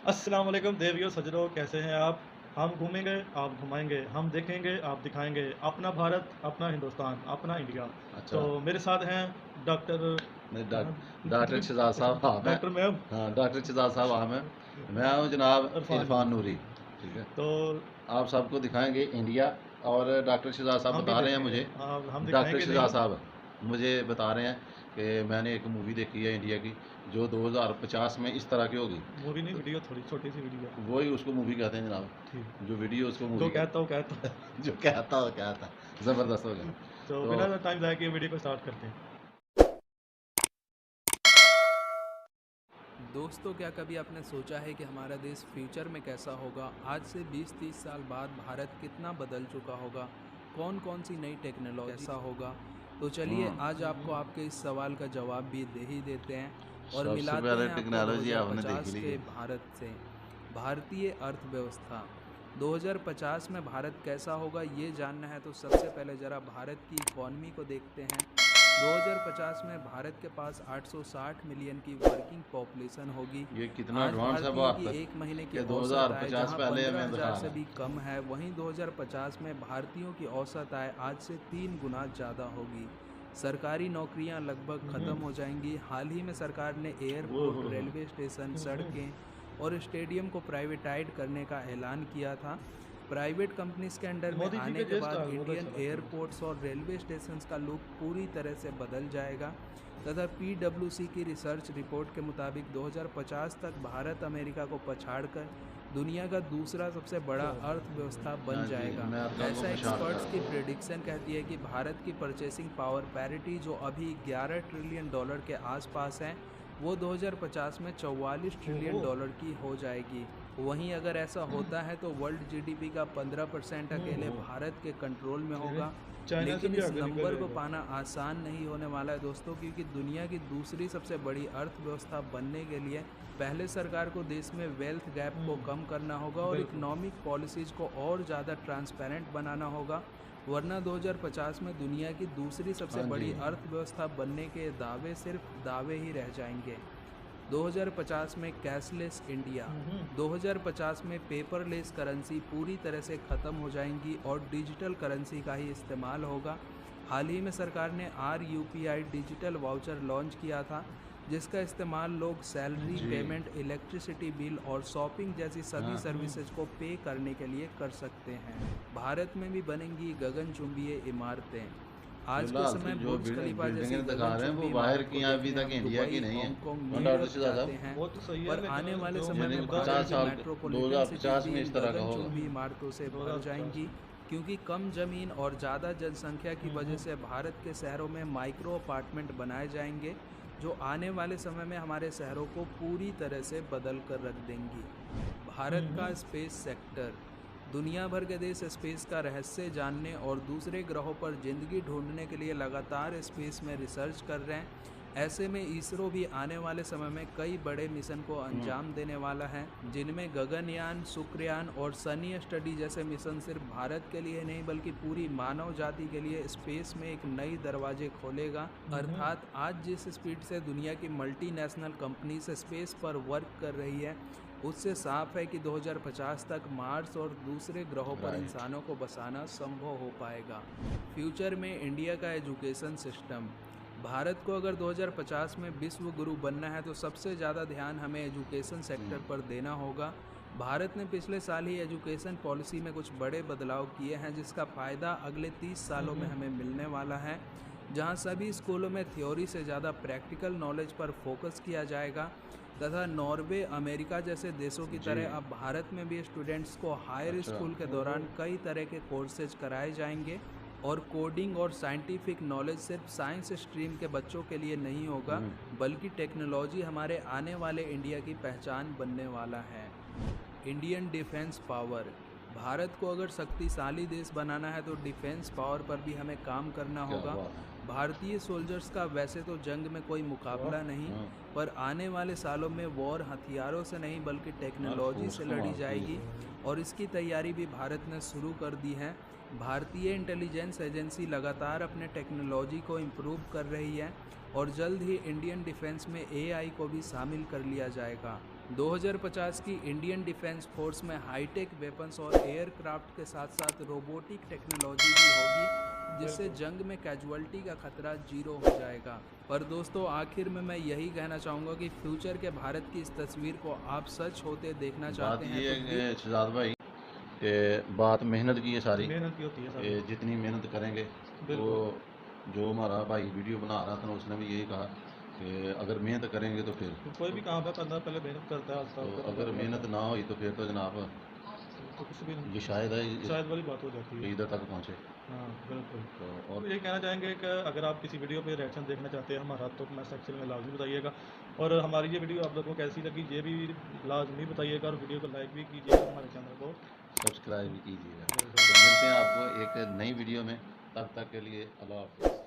अस्सलाम वालेकुम देवियों सज्जनों, कैसे हैं आप? हम घूमेंगे, आप घुमाएँगे, हम देखेंगे, आप दिखाएँगे। अपना भारत, अपना हिंदुस्तान, अपना इंडिया। अच्छा, तो मेरे साथ हैं डॉक्टर नहीं डॉक्टर शहज़ाद साहब हाँ, मैं डॉक्टर मैम हाँ, डॉक्टर शहज़ाद साहब हाँ, मैं हूँ जनाब इरफान इरफ़ान नूरी। नूरी, ठीक है। तो आप सबको दिखाएँगे इंडिया और डॉक्टर शहज़ाद साहब हम भी बता रहे हैं देखेंगे। मुझे हम डॉक्टर दिखाएँगे शहज़ाद नहीं। साहब मुझे बता रहे हैं कि मैंने एक मूवी देखी है इंडिया की, जो 2050 में इस तरह की होगी। मूवी नहीं, तो वीडियो थोड़ी छोटी-सी वीडियो। वही उसको मूवी कहते हैं जनाब, ठीक। जो वीडियो उसको जो मूवी कहता हूँ, कहते कहता हूँ। हैं। जो कहता हो कहता है, ज़बरदस्त हो गया। तो तो बिना टाइम ज़ाया किए वीडियो को स्टार्ट करते हैं। दोस्तों, क्या कभी आपने सोचा है कि हमारा देश फ्यूचर में कैसा होगा? आज से 20-30 साल बाद भारत कितना बदल चुका होगा? कौन कौन सी नई टेक्नोलॉजी कैसा होगा? तो चलिए हुँ, आज आपको आपके इस सवाल का जवाब भी दे ही देते हैं और सबसे मिलाते पहले हैं आपको टेक्नोलॉजी आपने देख ही 2050 ली के है। भारत से। भारतीय अर्थव्यवस्था 2050 में भारत कैसा होगा ये जानना है तो सबसे पहले ज़रा भारत की इकॉनमी को देखते हैं। 2050 में भारत के पास 860 मिलियन की वर्किंग पॉपुलेशन होगी। ये कितना आज एडवांस है भारतीय की भारत एक महीने की कि औसत आय 2050 जहां पहले हमें 15,000 दिखा से रहा भी है। कम है, वहीं 2050 में भारतीयों की औसत आय आज से 3 गुना ज़्यादा होगी। सरकारी नौकरियां लगभग हुँ, ख़त्म हुँ। हो जाएंगी। हाल ही में सरकार ने ओह एयरपोर्ट, हो हो! रेलवे स्टेशन, हुँ, हुँ। सड़कें और स्टेडियम को प्राइवेटाइज करने का ऐलान किया था। प्राइवेट कंपनीज के अंडर में मोदी जी आने के के जस्ट बाद बहुत इंडियन अच्छा लगता है मुझे। एयरपोर्ट्स और रेलवे स्टेशंस का लुक पूरी तरह से बदल जाएगा तथा पीडब्ल्यूसी की रिसर्च रिपोर्ट के मुताबिक 2050 तक भारत अमेरिका को पछाड़कर दुनिया का दूसरा सबसे बड़ा क्या बात है! अर्थव्यवस्था बन हाँ जी, जाएगा। अमेरिका को ऐसा पछाड़ एक्सपर्ट्स की कर। प्रेडिक्शन कहती है कि भारत की परचेसिंग पावर पैरिटी जो अभी 11 ट्रिलियन डॉलर के आसपास है, वो 2050 में 44 ओहो! ट्रिलियन डॉलर की हो जाएगी। वहीं अगर ऐसा होता है तो वर्ल्ड जीडीपी का 15% हुँ, अकेले ओह! भारत के कंट्रोल में अरे! होगा। चाइना से लेकिन भी इस आगे निकल नंबर को जाएगा। पाना आसान नहीं होने वाला है दोस्तों, क्योंकि दुनिया की दूसरी सबसे बड़ी अर्थव्यवस्था बनने के लिए पहले सरकार को देश में वेल्थ गैप को हुँ, कम करना होगा और बिल्कुल। इकोनॉमिक पॉलिसीज़ को और ज़्यादा ट्रांसपेरेंट बनाना होगा, वरना 2050 में दुनिया की दूसरी सबसे हाँ बड़ी जी, अर्थव्यवस्था बनने के दावे सिर्फ दावे ही रह जाएंगे। 2050 में कैशलेस इंडिया। हुँ, हुँ। 2050 में पेपरलेस करेंसी पूरी तरह से ख़त्म हो जाएंगी और डिजिटल करेंसी का ही इस्तेमाल होगा। हाल ही में सरकार ने RUPI डिजिटल वाउचर लॉन्च किया था, जिसका इस्तेमाल लोग सैलरी, जी। पेमेंट, इलेक्ट्रिसिटी बिल और शॉपिंग जैसी सभी हाँ, हुँ। सर्विसेज को पे करने के लिए कर सकते हैं। भारत में भी बनेंगी गगनचुंबी इमारतें। आज के फिलहाल तो समय जो बुर्ज खलीफा जैसी बिल्डिंगें दिखा रहे हैं वो गगनचुंबी बाहर इमारत की को हैं, अभी देखने तक हम इंडिया की दुबई, नहीं है। हांगकांग, हाँ, डॉक्टर न्यूयॉर्क सिद्धार्थ जाते साहब, हैं, वो तो सही है पर आने लेकिन वाले जो समय यानी में मुद्दा भारत 50 की है साल मेट्रोपॉलिटन सिटीज़ 2050 भी में इन इस तरह का होगा। गगनचुंबी इमारतों से भर 2050 जाएंगी, में। क्योंकि कम ज़मीन और ज़्यादा जनसंख्या की हुँ, वजह हुँ। से भारत के शहरों में माइक्रो अपार्टमेंट बनाए जाएंगे, जो आने वाले समय में हमारे शहरों को पूरी तरह से बदल कर रख देंगी। हुँ, भारत का हुँ। Space sector. दुनिया भर के देश स्पेस का रहस्य जानने और दूसरे ग्रहों पर ज़िंदगी ढूंढने के लिए लगातार स्पेस में रिसर्च कर रहे हैं। ऐसे में इसरो भी आने वाले समय में कई बड़े मिशन को हुँ, अंजाम देने वाला है, जिनमें गगनयान, शुक्रयान और सनी स्टडी जैसे मिशन सिर्फ भारत के लिए नहीं बल्कि पूरी मानव जाति के लिए स्पेस में एक नई दरवाजे खोलेगा। हुँ, हुँ। अर्थात आज जिस स्पीड से दुनिया की मल्टीनेशनल कंपनीज स्पेस पर वर्क कर रही है, उससे साफ है कि 2050 तक मार्स और दूसरे ग्रहों पर राइट। इंसानों को बसाना संभव हो पाएगा। फ्यूचर में इंडिया का एजुकेशन सिस्टम। भारत को अगर 2050 में विश्व गुरु बनना है तो सबसे ज़्यादा ध्यान हमें एजुकेशन सेक्टर हुँ, पर देना होगा। भारत ने पिछले साल ही एजुकेशन पॉलिसी में कुछ बड़े बदलाव किए हैं, जिसका फ़ायदा अगले 30 हुँ, सालों में हुँ। हमें मिलने वाला है, जहां सभी स्कूलों में थ्योरी से ज़्यादा प्रैक्टिकल नॉलेज पर फोकस किया जाएगा तथा नॉर्वे, अमेरिका जैसे देशों की जी। तरह अब भारत में भी स्टूडेंट्स को हायर अच्छा, स्कूल के ओहो! दौरान कई तरह के कोर्सेज कराए जाएंगे और कोडिंग और साइंटिफिक नॉलेज सिर्फ साइंस स्ट्रीम के बच्चों के लिए नहीं होगा, हुँ, बल्कि टेक्नोलॉजी हमारे आने वाले इंडिया की पहचान बनने वाला है। Indian defence power. भारत को अगर शक्तिशाली देश बनाना है तो डिफेंस पावर पर भी हमें काम करना क्या होगा। बात है। भारतीय सोल्जर्स का वैसे तो जंग में कोई मुकाबला नहीं, हाँ। पर आने वाले सालों में वॉर हथियारों से नहीं बल्कि टेक्नोलॉजी फोर्स से को लड़ी मारती जाएगी है। और इसकी तैयारी भी भारत ने शुरू कर दी है। भारतीय इंटेलिजेंस एजेंसी लगातार अपने टेक्नोलॉजी को इम्प्रूव कर रही है और जल्द ही इंडियन डिफेंस में एआई को भी शामिल कर लिया जाएगा। 2050 की इंडियन डिफेंस फोर्स में हाईटेक वेपन्स और एयरक्राफ्ट के साथ साथ रोबोटिक टेक्नोलॉजी भी होगी, जिससे जंग में कैजुअल्टी का खतरा जीरो हो जाएगा। पर दोस्तों, आखिर में मैं यही कहना चाहूँगा कि फ्यूचर के भारत की इस तस्वीर को आप सच होते देखना बात चाहते हैं ये तो है कि शहजाद भाई कि बात मेहनत की है सारी। मेहनत की होती है ये सारी। जितनी मेहनत करेंगे वो बिल्कुल। जो हमारा भाई वीडियो बना रहा था उसने भी यही कहा कि अगर मेहनत करेंगे तो फिर तो कोई भी काम है करना पहले मेहनत करता है, तो आस्ता अगर मेहनत ना हुई तो फिर तो जनाब तो कुछ भी नहीं, ये शायद है शायद वाली बात हो जाती कि है। इधर तक पहुँचे। हाँ बिल्कुल। तो तो और ये कहना चाहेंगे कि अगर आप किसी वीडियो पे रिएक्शन देखना चाहते हैं हमारा, तो कमेंट सेक्शन में लाजमी बताइएगा। और हमारी ये वीडियो आप लोगों को कैसी लगी ये भी लाजमी बताइएगा, और वीडियो को लाइक भी कीजिएगा, हमारे चैनल को सब्सक्राइब भी कीजिएगा। बिल्कुल। तो मिलते हैं आपको एक नई वीडियो में, तब तक के लिए अल्लाह हाफ़िज़।